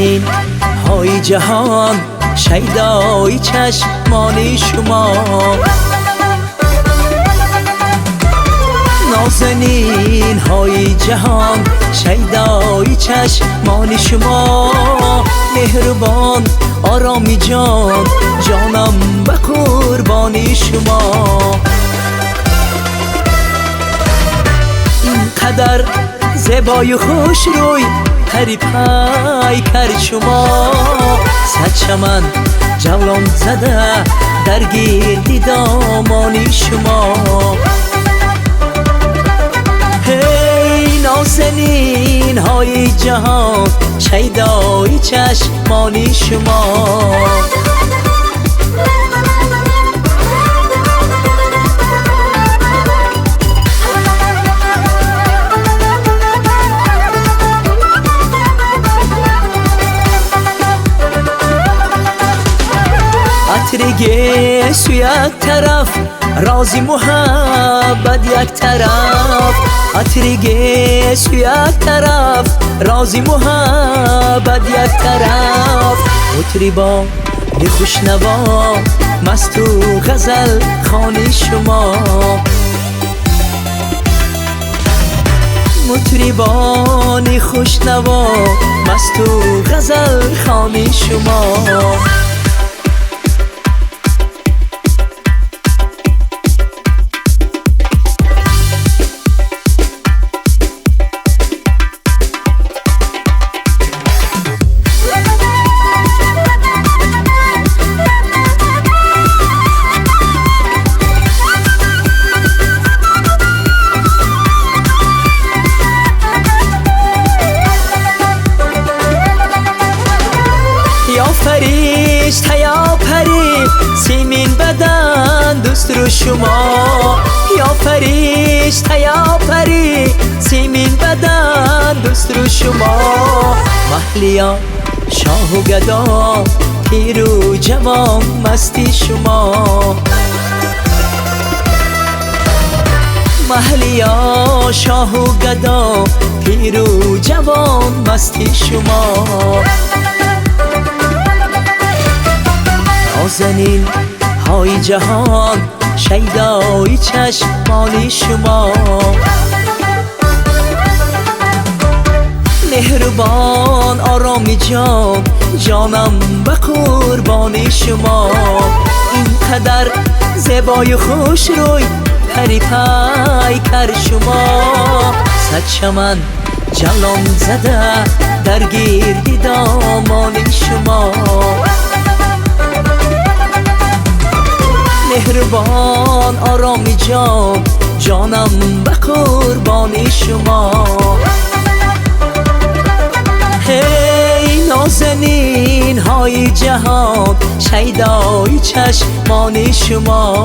نازنین های جهان، شیدای چشمان شما. نازنین های جهان، شیدای چشمان شما. مهربان آرامی جان، جانم به قربانی شما. اینقدر زیبای خوش روی، پری پیکر شما. صد چمن جولان زده در گرد دامان شما. هی نازنین های جهان، شیدای چشمان شما. عطر سو یک طرف، راز محبت یک طرف. عطر سو یک طرف، راز محبت یک طرف. مطربا خوشنوا، مست و غزل خوان شما. مطربان خوشنوا، مست و غزل خوان شما. فرشته یا پری، سیمین بدن دوست رو شما. یا فرشته یا پری، سیمین بدن دوست رو شما. محلیا شاه و گدا، پیر و جوان مستی شما. محلیا شاه و گدا، پیر و جوان مستی شما. نازنین های جهان، شیدای چشمان شما. مهربان آرامی جان، جانم به قربانی شما. اینقدر زیبای خوش روی، پری پیکر شما. صد چمن جولان زده در گرد دامان شما. مهربان آرامی جان، جانم به قربانی شما. هی نازنین های جهان، شیدای چشمان شما.